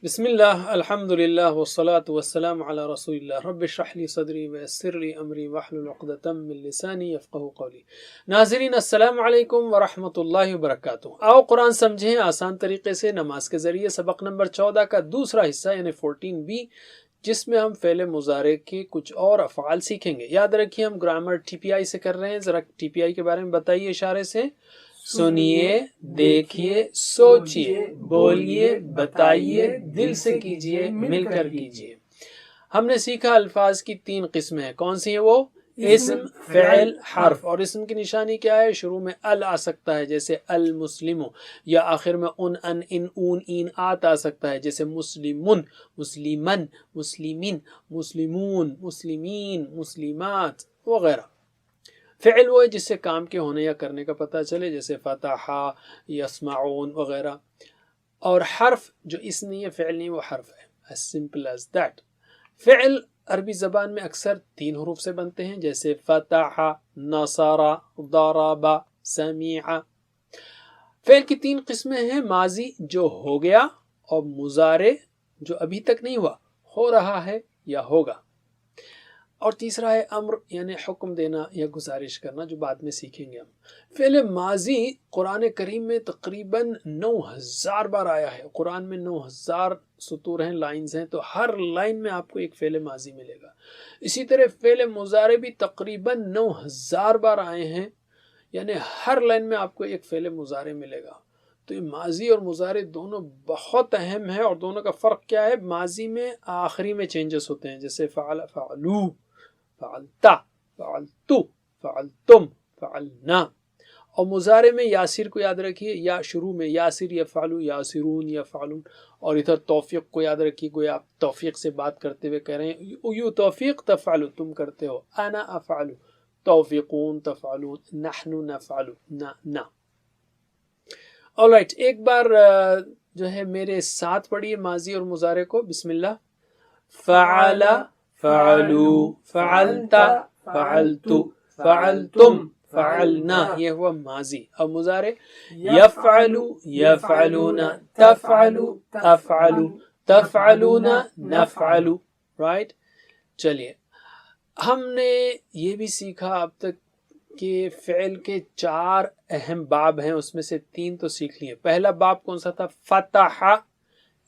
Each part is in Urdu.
بسم اللہ الحمد للہ والصلاة والسلام علی رسول اللہ رب اشرح لی صدری ویسر لی امری واحلل عقدۃ من لسانی یفقہوا قولی۔ ناظرین السلام علیکم ورحمۃ اللہ وبرکاتہ۔ آؤ قرآن سمجھیں آسان طریقے سے نماز کے ذریعے۔ سبق نمبر 14 کا دوسرا حصہ یعنی 14B، جس میں ہم فعل مضارع کے کچھ اور افعال سیکھیں گے۔ یاد رکھیے ہم گرامر TPI سے کر رہے ہیں، ذرا TPI کے بارے میں بتائیے اشارے سے۔ سنیے، دیکھیے، سوچیے، بولیے، بتائیے، دل سے کیجیے، مل کر کیجیے۔ ہم نے سیکھا الفاظ کی 3 قسمیں ہیں، کون سی ہیں وہ؟ اسم، فعل، حرف۔ اور اسم کی نشانی کیا ہے؟ شروع میں ال آ سکتا ہے جیسے المسلم، یا آخر میں ان، ان، اون، این، آت آ سکتا ہے جیسے مسلمن، مسلمن، مسلمین، مسلمون، مسلمین، مسلمات وغیرہ۔ فعل وہ ہے جس سے کام کے ہونے یا کرنے کا پتہ چلے جیسے فتح، یسمعون وغیرہ۔ اور حرف جو اسم نہیں ہے، فعل نہیں، وہ حرف ہے، as simple as that۔ فعل عربی زبان میں اکثر 3 حروف سے بنتے ہیں جیسے فتح، نصر، ضرب، سمع۔ فعل کی 3 قسمیں ہیں، ماضی جو ہو گیا، اور مضارع جو ابھی تک نہیں ہوا، ہو رہا ہے یا ہوگا، اور تیسرا ہے امر یعنی حکم دینا یا گزارش کرنا، جو بعد میں سیکھیں گے ہم۔ فعل ماضی قرآن کریم میں تقریباً 9000 بار آیا ہے۔ قرآن میں 9000 سطور ہیں، لائنز ہیں، تو ہر لائن میں آپ کو ایک فعل ماضی ملے گا۔ اسی طرح فعل مضارع بھی تقریباً 9000 بار آئے ہیں، یعنی ہر لائن میں آپ کو ایک فعل مضارع ملے گا۔ تو یہ ماضی اور مضارع دونوں بہت اہم ہے، اور دونوں کا فرق کیا ہے؟ ماضی میں آخری میں چینجز ہوتے ہیں جیسے فعل، فعلو، فعلتا، فعلتو، فعلتم، فعلنا۔ اور مضارع میں یاسر کو یاد رکھیے، یا شروع میں یاسر یفعلو، یاسرون، یفعلون۔ اور ادھر توفیق کو یاد رکھیے، گویا آپ توفیق سے بات کرتے ہوئے کہہ رہے ہیں یو توفیق تفعلو، تم کرتے ہو، انا افعلو، توفیقون تفعلون، نحن نفعلو، نا۔ آلرائٹ، ایک بار جو ہے میرے ساتھ پڑھیے ماضی اور مضارع کو۔ بسم اللہ۔ فعل، فعلو، فعلت، فعلتو، فعلتم، فعلنا، یہ ہوا ماضی۔ اور مضارع یفعلو، یفعلون، تفعلو، افعلو، تفعلون، نفعلو۔ رائٹ، چلیے ہم نے یہ بھی سیکھا اب تک کہ فعل کے 4 اہم باب ہیں، اس میں سے 3 تو سیکھ لیے۔ پہلا باب کون سا تھا؟ فتح،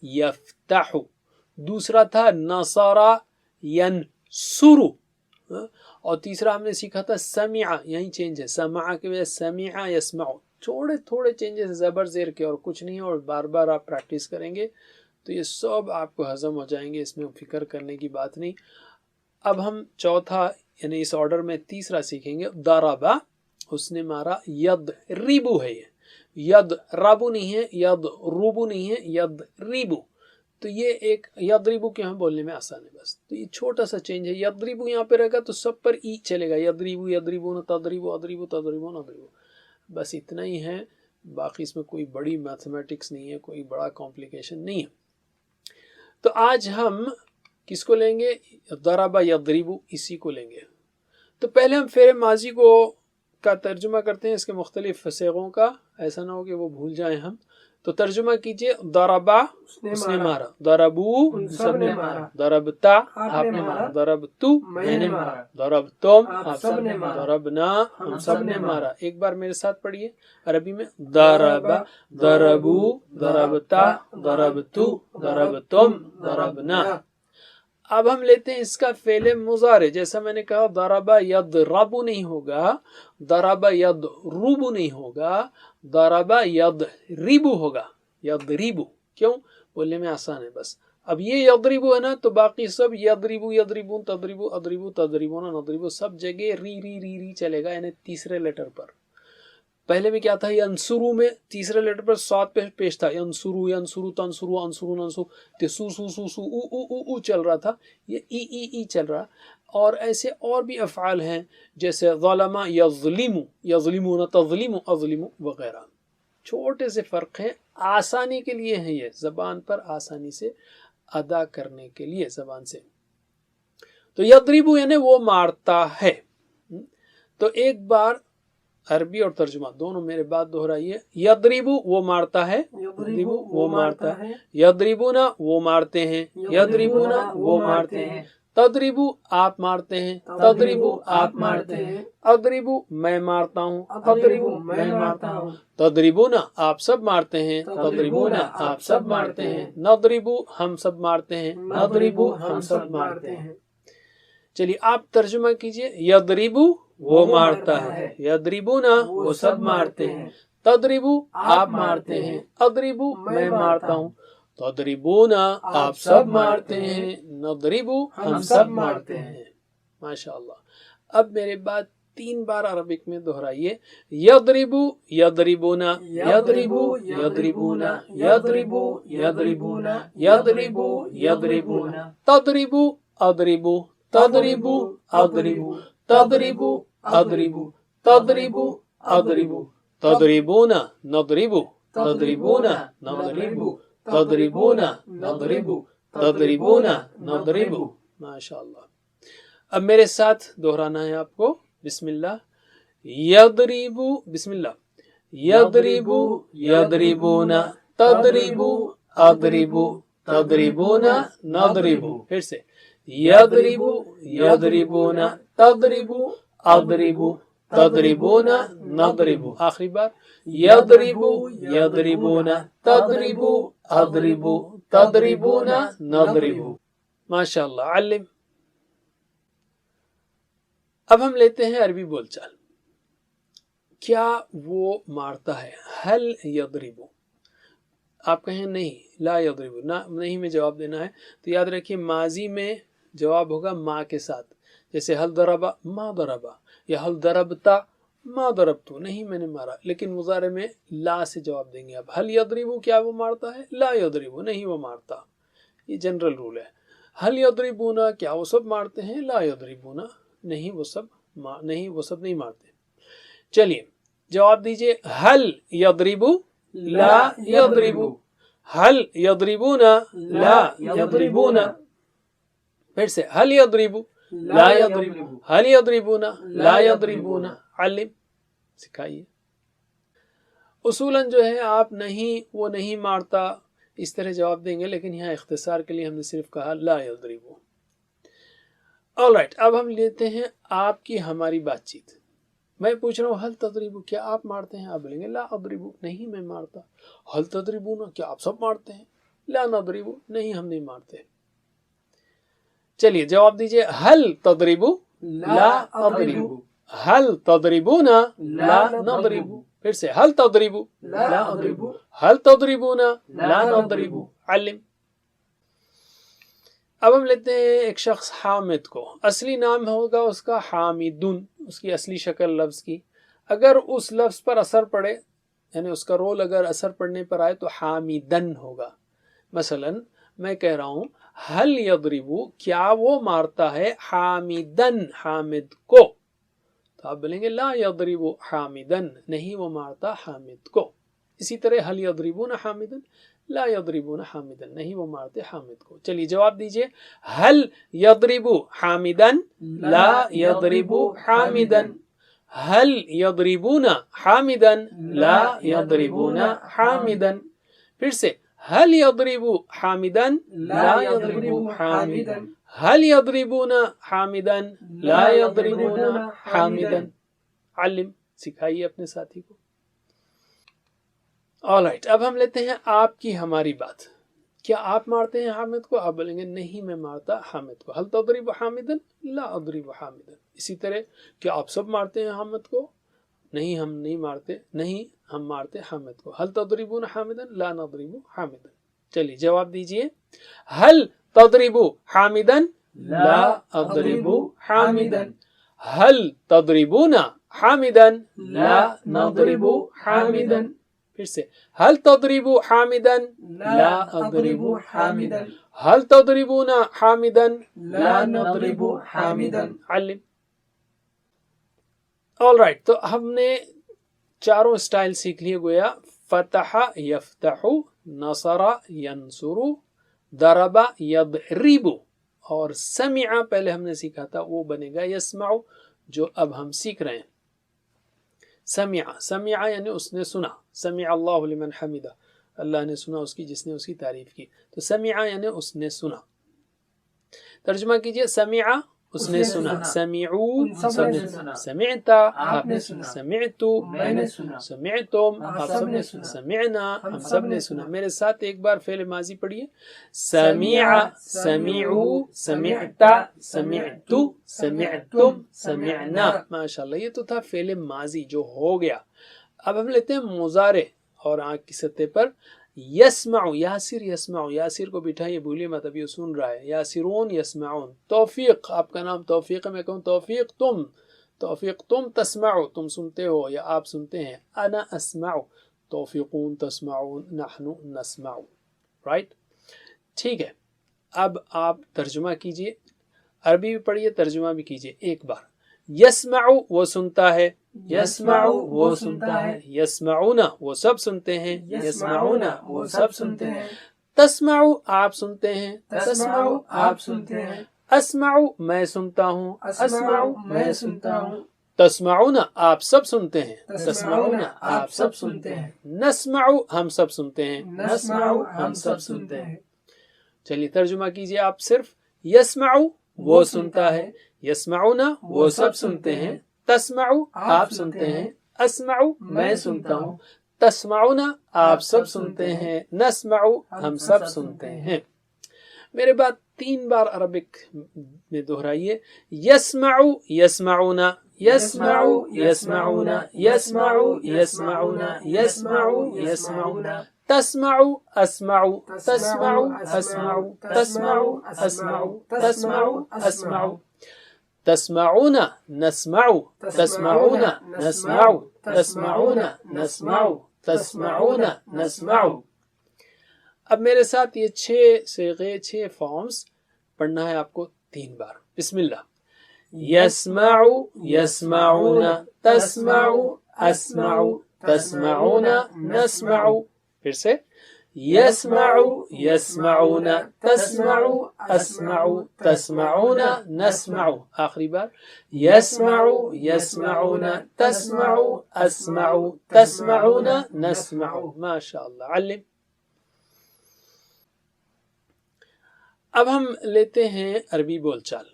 یفتح۔ دوسرا تھا نصر، ینصر۔ اور تیسرا ہم نے سیکھا تھا سمع، یہی چینج ہے، سمع کے وجہ سمع یسمع۔ تھوڑے چینجز زبر زیر کے، اور کچھ نہیں، اور بار بار آپ پریکٹس کریں گے تو یہ سب آپ کو ہضم ہو جائیں گے، اس میں فکر کرنے کی بات نہیں۔ اب ہم چوتھا یعنی اس آرڈر میں تیسرا سیکھیں گے، ضرب، اس نے مارا، یضرب ہے، یہ یضرب نہیں ہے، یضرب نہیں ہے، یضرب۔ تو یہ ایک یضرب کے ہم بولنے میں آسان ہے، بس تو یہ چھوٹا سا چینج ہے۔ یضرب یہاں پہ رہے گا تو سب پر ای چلے گا، یضرب، یضربون، تضرب، اضرب، تضربون، اضرب، بس اتنا ہی ہے، باقی اس میں کوئی بڑی میتھمیٹکس نہیں ہے، کوئی بڑا کمپلیکیشن نہیں ہے۔ تو آج ہم کس کو لیں گے؟ ضرب، یضرب، اسی کو لیں گے۔ تو پہلے ہم فعل ماضی کا ترجمہ کرتے ہیں، اس کے مختلف صیغوں کا، ایسا نہ ہو کہ وہ بھول جائیں ہم۔ تو ترجمہ کیجئے، ضربا اس نے مارا، ضربو سب نے مارا، ضربتا آپ نے مارا، ضربتو میں نے مارا، ضربتم آپ سب نے مارا، ضربنا ہم سب نے مارا۔ ایک بار میرے ساتھ پڑھیے عربی میں، ضربا، ضربو، ضربتا، ضربتو، ضربتم، ضربنا۔ اب ہم لیتے ہیں اس کا فعل مضارع، جیسا میں نے کہا ضرب یضرب نہیں ہوگا، ضرب یضرب نہیں ہوگا، ضرب یضرب ہوگا، یضرب۔ کیوں؟ بولنے میں آسان ہے بس۔ اب یہ یضرب ہے نا، تو باقی سب یضرب، یضربون، تضرب، اضرب، تضربون، نضرب، سب جگہ ری چلے گا، یعنی تیسرے لیٹر پر۔ پہلے میں کیا تھا؟ ینصرو میں تیسرے لیٹر پر صاد پہ پیش تھا، ینصرو، ینصرو، تنصرو، انصرو، ننصرو، تسو، سو، سو، سو، او چل رہا تھا، یہ ای چل رہا۔ اور ایسے اور بھی افعال ہیں جیسے ظلم، یظلم، یظلمون، تظلم، اظلم وغیرہ۔ چھوٹے سے فرق ہیں، آسانی کے لیے ہیں، یہ زبان پر آسانی سے ادا کرنے کے لیے زبان سے۔ تو یضرب یعنی وہ مارتا ہے۔ تو ایک بار عربی اور ترجمہ دونوں میرے بات دہرائیے. یضربو وہ مارتا ہے, یضربو وہ مارتا ہے, یضربونا وہ مارتے ہیں, یضربونا وہ مارتے ہیں, تضربو آپ مارتے ہیں, تضربو آپ مارتے ہیں, اضربو میں مارتا ہوں, اضربو میں مارتا ہوں, تضربونا آپ سب مارتے ہیں, تضربونا آپ سب مارتے ہیں, نضربو ہم سب مارتے ہیں, نضربو ہم سب مارتے ہیں. چلیے آپ ترجمہ کیجئے. یضربو وہ مارتا ہے, یضربونا وہ سب مارتے ہیں, تضربو آپ مارتے ہیں, اضربو میں مارتا ہوں, تضربونا آپ سب مارتے ہیں, نضربو ہم سب مارتے ہیں. ماشاءاللہ. اب میرے بات 3 بار عربک میں دہرائیے. یضربو یضربونا, یضربو یضربونا, یضربو یضربونا, یضربو یضربونا, تضربو اضربو, تضربو اضربو, تضربو اضربو, تضربو اضربو, تضربونا نضربو, تضربونا نضربو, تضربونا نضربو, تضربونا نضربو. ماشاءاللہ. اب میرے ساتھ دہرانا ہے آپ کو. بسم اللہ. یضربو, بسم اللہ. یضربو یضربونا, تضربو اضربو, تضربونا نضربو. پھر سے. یضربو یضربونا, تضربو اضربو, تضربونا نضربو. آخری بار. یضربو یضربونا, تضربو اضربو, تضربونا نضربو. ماشاءاللہ. علم. اب ہم لیتے ہیں عربی بول چال. کیا وہ مارتا ہے؟ حل یضربو. آپ کہیں نہیں لا یضربو, نہیں میں جواب دینا ہے تو یاد رکھیے ماضی میں جواب ہوگا ما کے ساتھ. جیسے حل ضربا ما ضربا, یا حل ضربتا ما ضربتو, نہیں میں نے مارا. لیکن مضارع میں لا سے جواب دیں گے. اب حل یضربو کیا وہ مارتا ہے؟ لا یضربو نہیں وہ مارتا. یہ جنرل رول ہے. حل یضربونا کیا وہ سب مارتے ہیں؟ لا یضربونا نہیں وہ سب نہیں مارتے. چلیے جواب دیجئے. حل یضربو لا یضربو, حل یضربونا لا یضربونا. پھر سے. حل یضربو لا یضربو, حل یضربونا لا یضربونا. علم. سکھائیے. اصولاً جو ہے آپ نہیں وہ نہیں مارتا اس طرح جواب دیں گے, لیکن یہاں اختصار کے لیے ہم نے صرف کہا لا یضربو. آلرائٹ. اب ہم لیتے ہیں آپ کی ہماری بات چیت. میں پوچھ رہا ہوں حل تضربو کیا آپ مارتے ہیں؟ آپ بولیں گے لا اضربو نہیں میں مارتا. حل تضربونا کیا آپ سب مارتے ہیں؟ لا نضربو نہیں ہم نہیں مارتے. چلیے جواب دیجئے. حل تضربو لا اضربو, حل تضربونا لا نضربو. پھر سے. حل تضربو لا اضربو, حل تضربونا لا نضربو. علم. اب ہم لیتے ہیں ایک شخص حامد کو. اصلی نام ہوگا اس کا حامدن, اس کی اصلی شکل لفظ کی. اگر اس لفظ پر اثر پڑے یعنی اس کا رول اگر اثر پڑنے پر آئے تو حامدن ہوگا. مثلا میں کہہ رہا ہوں حل یضربو کیا وہ مارتا ہے حامدن حامد کو, تو آپ بولیں گے لا یضربو حامدن نہیں وہ مارتا حامد کو. اسی طرح حل یضربون حامدن لا یضربون حامدن نہیں وہ مارتے حامد کو. چلیے جواب دیجئے. حل یضربو حامدن لا یضربو حامدن, حل یضربون حامدن لا یضربون حامدن. پھر سے. حل یضربو حامدن لا یضربو حامدن, حل یضربون حامدن لا یضربون حامدن. علم. سکھائیے اپنے ساتھی کو. آلرائٹ. اب ہم لیتے ہیں آپ کی ہماری بات. کیا آپ مارتے ہیں حامد کو؟ آپ بولیں گے نہیں میں مارتا حامد کو. حل تضرب حامدن لا اضرب حامدن. اسی طرح کیا آپ سب مارتے ہیں حامد کو؟ نہیں ہم نہیں مارتے, نہیں ہم مارتے حامد کو. حل تضربون حامدن لا نضرب حامدن. چلیے جواب دیجئے. حل تضرب حامدن لا اضرب حامدن, حل تضربون حامدن لا نضرب حامدن. پھر سے. حل تضرب حامدن لا اضرب حامدن, حل تضربون حامدن لا نضرب حامدن. علم. All right. تو ہم نے چاروں سٹائل سیکھ لیے گویا. فتح یفتح, نصر ینصر, ضرب یضرب, اور سمع پہلے ہم نے سیکھا تھا وہ بنے گا یسمع جو اب ہم سیکھ رہے ہیں. سمع یعنی اس نے سنا. سمع اللہ لمن حمدہ, اللہ نے سنا اس کی جس نے اس کی تعریف کی. تو سمع یعنی اس نے سنا. ترجمہ کیجئے, سمع اس نے سنا, سمعو سب نے سنا, سمعتا آپ نے سنا, سمعتو میں نے سنا, سمعتم آپ سب نے سنا, سمعنا ہم سب نے سنا. میرے ساتھ ایک بار فعل ماضی پڑھیے. سمع, سمعو, سمعتا, سمعتو, سمعتم, سمعنا. ماشاءاللہ, یہ تو تھا فعل ماضی جو ہو گیا. اب ہم لیتے ہیں مضارع, اور آنکھ کی سطح پر یسمع. یاسر یسمع, یاسر کو بٹھائیے, بھولیے مت, ابھی سن رہا ہے. یاسرون یسمعون. توفیق, آپ کا نام توفیق ہے, میں کہوں توفیق تم, توفیق تم تسمعو, تم سنتے ہو یا آپ سنتے ہیں. انا اسمع, توفیقون تسمعون, نحن نسمع. رائٹ, ٹھیک ہے. اب آپ ترجمہ کیجئے, عربی بھی پڑھیے, ترجمہ بھی کیجئے ایک بار. یسمع وہ سنتا ہے, یسمع وہ سنتا ہے, یسمعون وہ سب سنتے ہیں, یسمعون وہ سب سنتے ہیں. تسمع آپ سنتے ہیں, تسمع آپ سنتے ہیں. اسمع میں سنتا ہوں, اسمع میں سنتا ہوں. تسمعون آپ سب سنتے ہیں, تسمعون آپ سب سنتے ہیں. نسمع ہم سب سنتے ہیں, نسمع ہم سب سنتے ہیں. چلیے ترجمہ کیجئے آپ صرف. یسمع وہ سنتا ہے, یسمعون وہ سب سنتے ہیں, تسمع آپ سنتے ہیں, اسمع میں سنتا ہوں, تسمعون آپ سب سنتے ہیں, نسمع ہم سب سنتے ہیں. میرے بعد 3 بار عربک میں دہرائیے. یسمع یسمعون, یسمع یسمعون, یسمع یسمعون, یسمع یسمعون. تسمع اسمع, تسمع اسمع, تسمع اسمع, تسمع اسمع. تسمعون نسمع, تسمعون نسمع, تسمعون نسمع, تسمعون نسمع. اب میرے ساتھ یہ 6 صیغے 6 فارمز پڑھنا ہے آپ کو 3 بار. بسم اللہ. یسمع یسمعون, تسمع اسمع, تسمعون نسمع. پھر سے. یسمع یسمعون, تسمع اسمع, تسمعون نسمع. آخری بار. یسمع یسمعون, تسمع اسمع, تسمعون نسمع. ماشاءاللہ. علم. اب ہم لیتے ہیں عربی بول چال.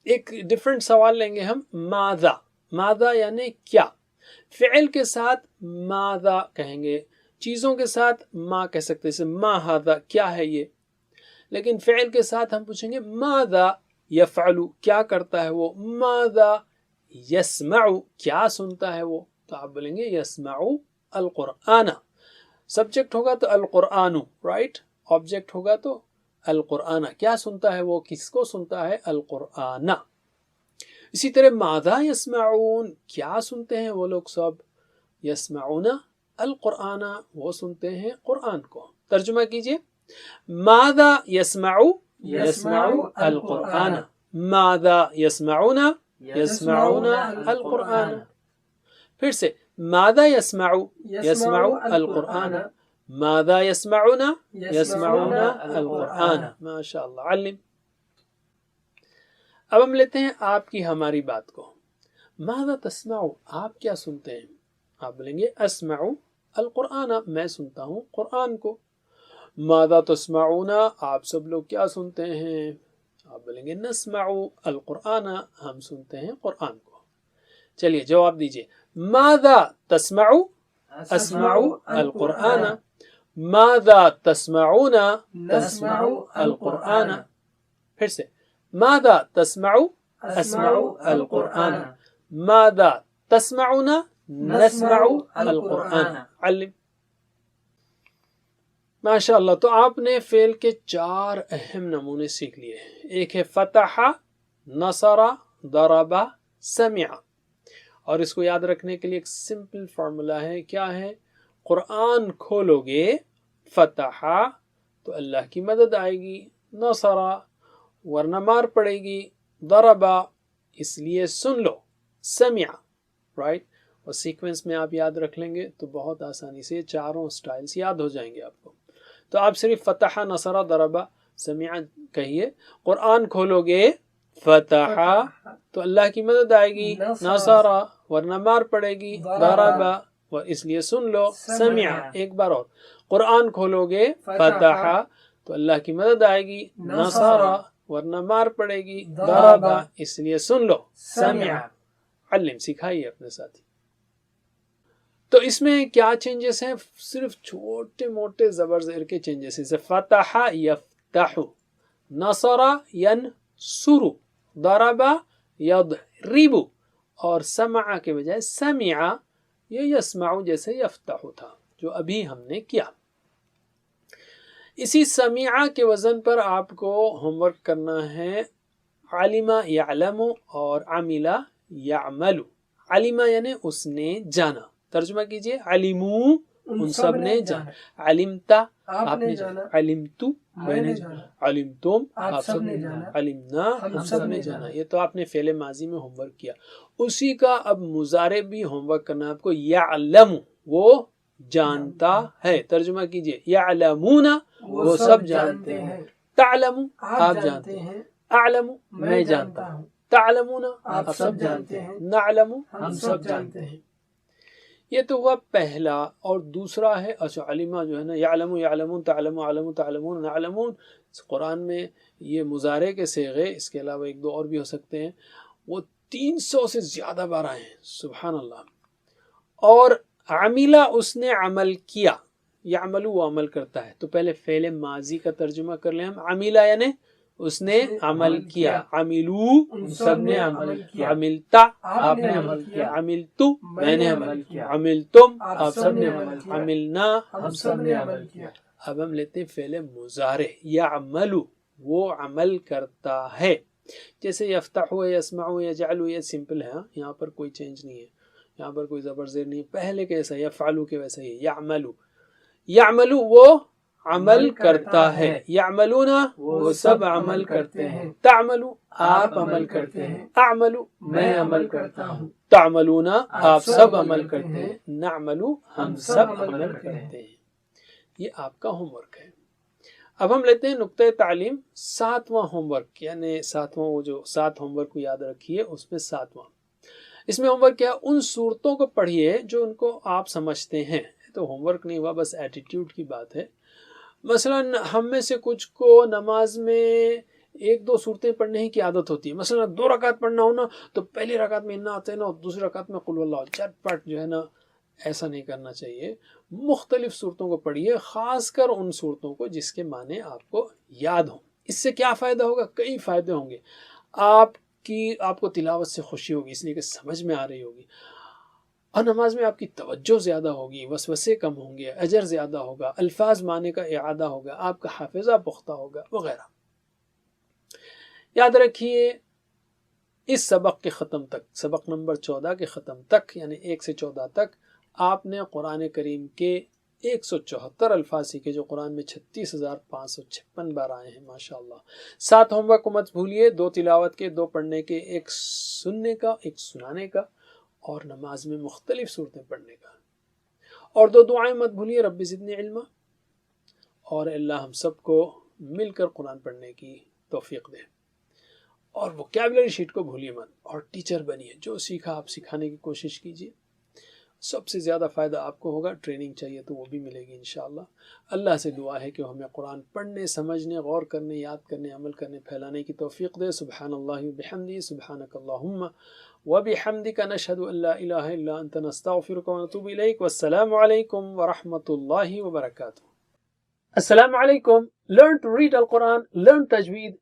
ایک ڈیفرنٹ سوال لیں گے ہم. ماذا, ماذا یعنی کیا. فعل کے ساتھ ماذا کہیں گے, چیزوں کے ساتھ ما کہہ سکتے ہیں, ما ھذا کیا ہے یہ. لیکن فعل کے ساتھ ہم پوچھیں گے ماذا یفعل کیا کرتا ہے وہ, ماذا یسمع کیا سنتا ہے وہ. تو آپ بولیں گے یسمع القرآن. سبجیکٹ ہوگا تو القرآن, رائٹ. آبجیکٹ ہوگا تو القرآن. کیا سنتا ہے وہ, کس کو سنتا ہے, القرآن. اسی طرح ماذا یسمعون کیا سنتے ہیں وہ لوگ سب, یسمعون القرآن وہ سنتے ہیں قرآن کو. ترجمہ کیجئے. ماذا یسمع, یسمع القرآن. ماذا یسمعون, یسمعون القرآن. پھر سے. ماذا یسمع, یسمع القرآن. ماذا یسمعون, یسمعون القرآن. ماشاءاللہ. علم. اب ہم لیتے ہیں آپ کی ہماری بات کو. ماذا تسمع آپ کیا سنتے ہیں. آپ بولیں گے اسمع القرآن میں سنتا ہوں قرآن کو. ماذا تسمعون آپ سب لوگ کیا سنتے ہیں. آپ بولیں گے نسمع القرآن ہم سنتے ہیں قرآن کو. چلیے جواب دیجئے. ماذا تسمع, اسمع القرآن. ماذا تسمعون, نسمع القرآن. پھر سے. ماذا تسمع, اسمع القرآن. ماذا تسمعون, نسمع القرآن. علم. ماشاءاللہ. تو آپ نے فعل کے 4 اہم نمونے سیکھ لیے. ایک ہے فتح, نصر, ضرب, سمع. اور اس کو یاد رکھنے کے لیے ایک سمپل فارمولا ہے. کیا ہے. قرآن کھولو گے, فتح تو اللہ کی مدد آئے گی, نصر ورنہ مار پڑے گی, ضرب اس لیے سن لو, سمع, رائٹ. اور سیکوینس میں آپ یاد رکھ لیں گے تو بہت آسانی سے 4 سٹائلز یاد ہو جائیں گے آپ کو. تو آپ صرف فتح, نصر, ضرب, سمع کہیے. قرآن کھولو گے فتح تو اللہ کی مدد آئے گی، نصرا ورنہ مار پڑے گی، ضربا اس لیے سن لو، سمع ایک بار اور قرآن کھولو گے، فتح تو اللہ کی مدد آئے گی، نصرا ورنہ مار پڑے گی، ضربا اس لیے سن لو، سمع علم سکھائیے اپنے ساتھی۔ تو اس میں کیا چینجز ہیں؟ صرف چھوٹے موٹے زبر زیر کے چینجز ہیں، فتح یفتح، نصر ینصر، ضرب یضرب، اور سمع کے بجائے سمع، یہ یسمع جیسے یفتح تھا جو ابھی ہم نے کیا۔ اسی سمع کے وزن پر آپ کو ہوم ورک کرنا ہے علم یعلم اور عمل یعمل۔ علم یعنی اس نے جانا، ترجمہ کیجئے، علمو ان سب نے جانا، علمتا آپ نے جانا، علمتو میں نے جانا، علمتم آپ سب نے جانا، علمنا ہم سب نے جانا۔ یہ تو آپ نے فعل ماضی میں ہوم ورک کیا، اسی کا اب مضارع بھی ہوم ورک کرنا آپ کو، یعلم وہ جانتا ہے، ترجمہ کیجئے، یعلمون وہ سب جانتے ہیں، تعلم آپ جانتے ہیں، اعلم میں جانتا ہوں، تعلمون آپ سب جانتے ہیں، نعلم ہم سب جانتے ہیں۔ یہ تو ہوا پہلا، اور دوسرا ہے اچھا علمہ جو ہے نا، یعلم یعلمون، تعلم علم تعلمون، نعلمون، قرآن میں یہ مضارع کے صیغے، اس کے علاوہ ایک دو اور بھی ہو سکتے ہیں، وہ 300 سے زیادہ بار آئے ہیں، سبحان اللہ۔ اور عملہ اس نے عمل کیا، یعملو وہ عمل کرتا ہے، تو پہلے فعل ماضی کا ترجمہ کر لیں ہم، عملہ یعنی اس نے عمل کیا، عملو سب نے عمل کیا، عملتا آپ نے عمل کیا، عملتو میں نے عمل کیا، عملتم آپ سب نے عمل کیا، عملنا ہم سب نے عمل کیا۔ اب ہم لیتے ہیں فعل مضارع، یعملو وہ عمل کرتا ہے، جیسے یفتح یسمع یجعل، یہ سمپل ہے، یہاں پر کوئی چینج نہیں ہے، یہاں پر کوئی زبر زیر نہیں ہے، پہلے کیسا یفعلو کے ویسا ہی، یعملو، یعملو وہ عمل کرتا ہے، یعملون وہ سب عمل کرتے ہیں، تعملو آپ عمل کرتے ہیں، اعملو میں عمل کرتا ہوں، تعملون آپ سب عمل کرتے ہیں، نعملو ہم سب عمل کرتے ہیں۔ یہ آپ کا ہوم ورک ہے۔ اب ہم لیتے ہیں نقطۂ تعلیم، 7واں ہوم ورک، یعنی 7واں وہ جو 7 ہوم ورک کو یاد رکھیے، اس میں 7واں، اس میں ہوم ورک کیا؟ ان صورتوں کو پڑھیے جو ان کو آپ سمجھتے ہیں، تو ہوم ورک نہیں ہوا، بس ایٹیٹیوڈ کی بات ہے۔ مثلا ہم میں سے کچھ کو نماز میں 1-2 صورتیں پڑھنے کی عادت ہوتی ہے، مثلا 2 رکعت پڑھنا ہونا تو پہلی رکعت میں انا آتے ہیں نا، اور دوسری رکعت میں قل اللہ، چٹ پٹ جو ہے نا، ایسا نہیں کرنا چاہیے۔ مختلف صورتوں کو پڑھیے، خاص کر ان صورتوں کو جس کے معنی آپ کو یاد ہوں۔ اس سے کیا فائدہ ہوگا؟ کئی فائدے ہوں گے۔ آپ کو تلاوت سے خوشی ہوگی، اس لیے کہ سمجھ میں آ رہی ہوگی، اور نماز میں آپ کی توجہ زیادہ ہوگی، وسوسے کم ہوں گے، اجر زیادہ ہوگا، الفاظ معنی کا اعادہ ہوگا، آپ کا حافظہ پختہ ہوگا، وغیرہ۔ یاد رکھیے اس سبق کے ختم تک، سبق نمبر 14 کے ختم تک، یعنی 1 سے 14 تک، آپ نے قرآن کریم کے 174 الفاظ سیکھے، جو قرآن میں 36,556 بار آئے ہیں، ماشاءاللہ۔ 7 ہوم ورک کو مت بھولیے، 2 تلاوت کے، 2 پڑھنے کے، 1 سننے کا، 1 سنانے کا، اور نماز میں مختلف صورتیں پڑھنے کا، اور 2 دعائیں مت بھولیے، رب زدنی علما، اور اللہ ہم سب کو مل کر قرآن پڑھنے کی توفیق دے، اور ووکیبلری شیٹ کو بھولیے مت، اور ٹیچر بنیے، جو سیکھا آپ سکھانے کی کوشش کیجیے، سب سے زیادہ فائدہ آپ کو ہوگا۔ ٹریننگ چاہیے تو وہ بھی ملے گی انشاءاللہ۔ اللہ سے دعا ہے کہ ہمیں قرآن پڑھنے، سمجھنے، غور کرنے، یاد کرنے، عمل کرنے، پھیلانے کی توفیق دے۔ سبحان اللہ وبحمدہ، سبحانک اللہم وبحمدک، نشہد ان لا الہ الا انت، نستغفرک ونتوب الیک، والسلام علیکم ورحمۃ اللہ وبرکاتہ۔ السلام علیکم۔ Learn to read Al-Quran, learn tajweed,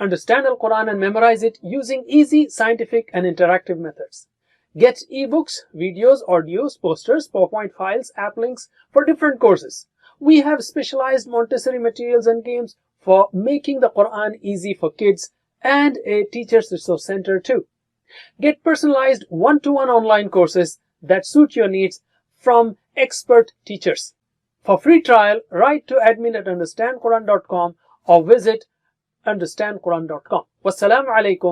understand Al-Quran and memorize it using easy, scientific and interactive methods. Get ebooks, videos, audios, posters, PowerPoint files, app links for different courses. We have specialized Montessori materials and games for making the Quran easy for kids, and a teacher's resource center too. Get personalized one-to-one online courses that suit your needs from expert teachers. For free trial, write to admin@understandquran.com or visit understandquran.com. Wassalamu alaikum